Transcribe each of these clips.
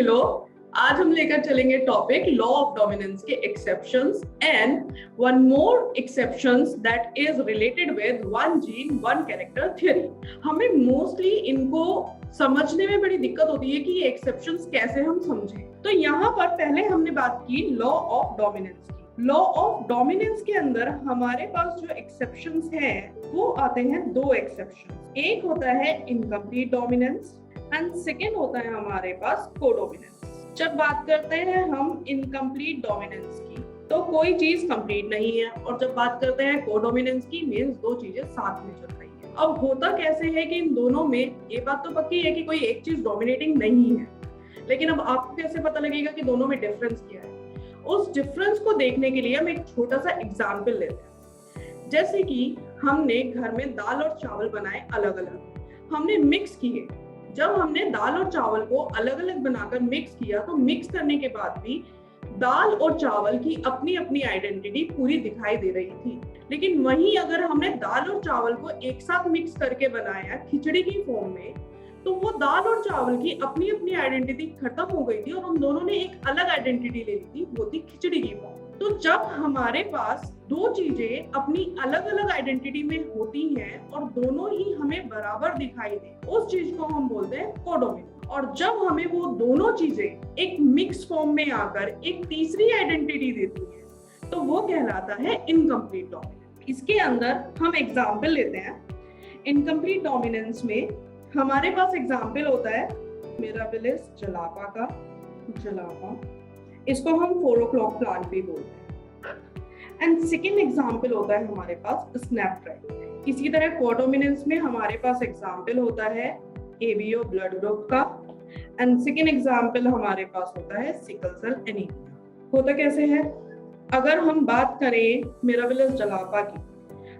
खिलो। आज हम लेकर चलेंगे टॉपिक लॉ ऑफ डोमिनेंस के exceptions and one more exceptions that is related with one gene one character theory. हमें मोस्टली इनको समझने में बड़ी दिक्कत होती है कि ये एक्सेप्शंस कैसे हम समझें। तो यहाँ पर पहले हमने बात की लॉ ऑफ डोमिनेंस की। लॉ ऑफ डोमिनेंस के अंदर हमारे पास जो एक्सेप्शंस हैं वो आते हैं दो एक्सेप्शंस। एक होता है इनकम्प्लीट डोमिनेंस एंड सेकेंड होता है हमारे पास कोडोमिनेंस। जब बात करते हैं हम इनकम्प्लीट डोमिनेंस की तो कोई चीज कंप्लीट नहीं है, और जब बात करते हैं कोडोमिनेंस की मींस दो चीजें साथ में चल रही है। अब होता कैसे है कि इन दोनों में ये बात तो पक्की है कि कोई एक चीज डोमिनेटिंग नहीं है, लेकिन अब आपको कैसे पता लगेगा कि दोनों में डिफरेंस क्या है? उस डिफरेंस को देखने के लिए हम एक छोटा सा एग्जाम्पल लेते हैं। जैसे कि हमने घर में दाल और चावल बनाए अलग अलग, हमने मिक्स किए। जब हमने दाल और चावल को अलग अलग बनाकर मिक्स किया तो मिक्स करने के बाद भी दाल और चावल की अपनी अपनी आइडेंटिटी पूरी दिखाई दे रही थी। लेकिन वहीं अगर हमने दाल और चावल को एक साथ मिक्स करके बनाया खिचड़ी की फॉर्म में, तो वो दाल और चावल की अपनी अपनी आइडेंटिटी खत्म हो गई थी और हम दोनों ने एक अलग आइडेंटिटी ले ली थी, वो थी खिचड़ी की फॉर्म। तो जब हमारे पास दो चीजें अपनी अलग अलग आइडेंटिटी में होती हैं और दोनों ही हमें बराबर दिखाई दे, उस चीज को हम बोलते हैं कोडोमिनेंस। और जब हमें वो दोनों चीजें एक मिक्स फॉर्म में आकर एक तीसरी आइडेंटिटी देती हैं तो वो कहलाता है इनकम्प्लीट डोमिनेंस। इसके अंदर हम एग्जाम्पल लेते हैं। इनकम्प्लीट डोमिनेंस में हमारे पास एग्जाम्पल होता है मिराबिलिस जलापा का जलापा, इसको हम 4 o'clock प्लांट भी बोलते हैं। एंड सेकेंड एग्जाम्पल होता है हमारे पास स्नैपड्रैगन। इसी तरह कोडोमिनेंस में हमारे पास एग्जाम्पल होता है एबीओ ब्लड ग्रुप का, एंड सेकेंड एग्जाम्पल हमारे पास होता है सिकल सेल एनीमिया। होता कैसे है? अगर हम बात करें मिराबिलिस जलापा की,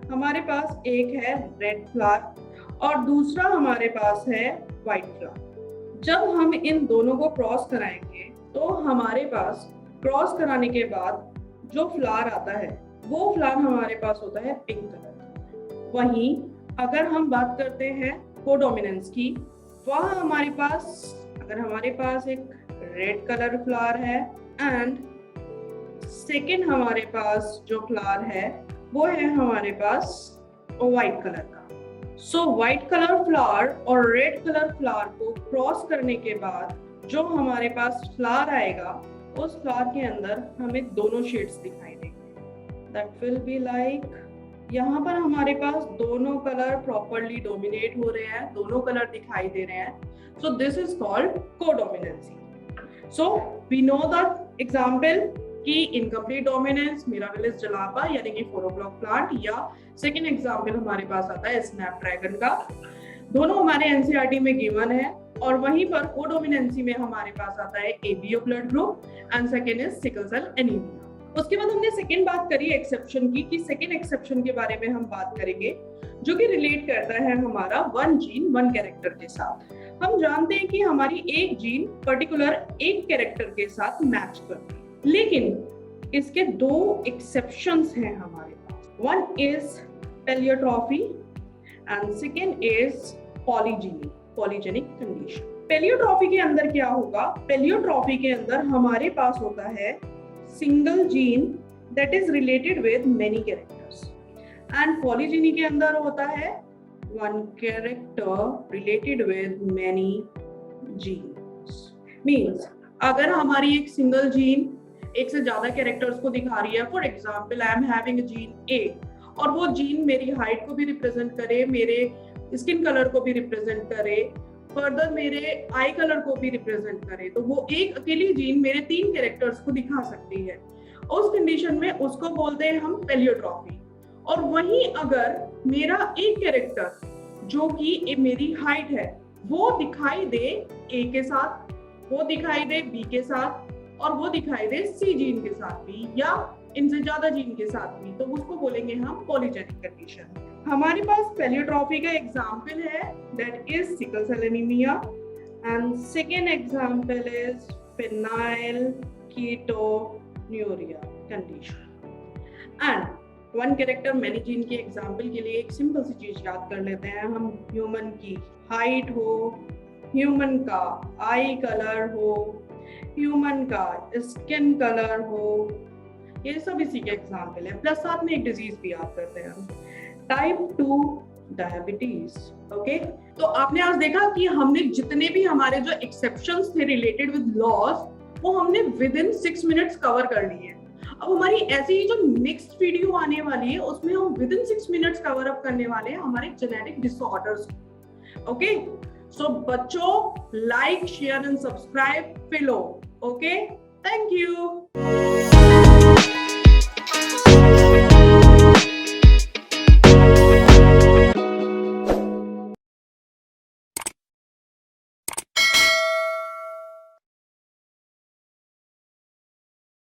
हमारे पास एक है रेड फ्लावर और दूसरा हमारे पास है व्हाइट फ्लावर। जब हम इन दोनों को क्रॉस कराएंगे तो हमारे पास क्रॉस कराने के बाद जो फ्लावर आता है वो फ्लावर हमारे पास होता है पिंक कलर। वहीं अगर हम बात करते हैं कोडोमिनेंस की, वहाँ हमारे पास अगर हमारे पास एक रेड कलर फ्लावर है एंड सेकेंड हमारे पास जो फ्लावर है वो है हमारे पास व्हाइट कलर का। सो व्हाइट कलर फ्लावर और रेड कलर फ्लावर को क्रॉस करने के बाद जो हमारे पास फ्लावर आएगा, उस फ्लावर के अंदर हमें दोनों शेड्स दिखाई देंगे। दैट विल बी लाइक, यहाँ पर हमारे पास दोनों कलर प्रॉपरली डोमिनेट हो रहे हैं, दोनों कलर दिखाई दे रहे हैं। So this is called codominance. So we know the example कि इनकम्प्लीट डोमिनेंस मिराबिलिस जलापा यानी कि 4 o'clock प्लांट, या सेकेंड एग्जाम्पल हमारे पास आता है स्नैपड्रैगन का। दोनों हमारे एनसीईआरटी में गिवन है। और वहीं पर कोडोमिनेंसी में हमारे पास आता है ABO blood group and second is sickle cell anaemia. उसके बाद हमने सेकेंड बात करी एक्सेप्शन की, कि सेकेंड एक्सेप्शन के बारे में हम बात करेंगे जो कि रिलेट करता है हमारा वन जीन वन कैरेक्टर के साथ। हम जानते हैं कि हमारी एक जीन पर्टिकुलर एक कैरेक्टर के साथ मैच करती है, लेकिन इसके दो एक्सेप्शंस हैं हमारे पास। One is pleiotropy and second is polygenic condition. Pleiotropy के अंदर क्या होगा? पेलियोट्रॉफी के अंदर हमारे पास होता है single gene that is related with many characters, and polygeny के अंदर होता है one character related with many genes. Means अगर हमारी एक सिंगल जीन एक से ज्यादा कैरेक्टर्स को दिखा रही है, for example I am having gene A, और वो जीन मेरी हाइट को भी रिप्रेजेंट करे, मेरे स्किन कलर को भी रिप्रेजेंट करे, फर्दर मेरे आई कलर को भी रिप्रेजेंट करे, तो वो एक अकेली जीन मेरे 3 कैरेक्टर्स को दिखा सकती है। उस कंडीशन में उसको बोलते हैं हम पेलियोट्रॉफी। और वहीं अगर मेरा एक कैरेक्टर जो कि मेरी हाइट है वो दिखाई दे ए के साथ, वो दिखाई दे बी के साथ और वो दिखाई दे सी जीन के साथ भी, या इनसे ज्यादा जीन के साथ भी, तो उसको बोलेंगे हम पॉलीजेनिक कंडीशन। हमारे पास पेलियोट्रॉफी का एग्जाम्पल है that is sickle cell anaemia, and second example is phenylketonuria condition. And one character many gene के एग्जाम्पल के लिए एक सिंपल सी चीज याद कर लेते हैं हम। ह्यूमन की हाइट हो, ह्यूमन का आई कलर हो, ह्यूमन का स्किन कलर हो, ये सब इसी के एग्जाम्पल है। प्लस साथ में एक डिजीज भी याद करते हैं हम, टाइप 2 डायबिटीज। ओके, तो आपने आज देखा कि हमने जितने भी हमारे जो एक्सेप्शंस थे रिलेटेड विद लॉज, वो हमने विद इन 6 मिनट्स कवर कर लिए। अब हमारी ऐसी ही जो नेक्स्ट वीडियो आने वाली है उसमें हम within 6 minutes cover up करने वाले हैं हमारे जेनेटिक डिसऑर्डर्स। ओके, सो बच्चों, लाइक शेयर एंड सब्सक्राइब फिलो। Okay, thank you.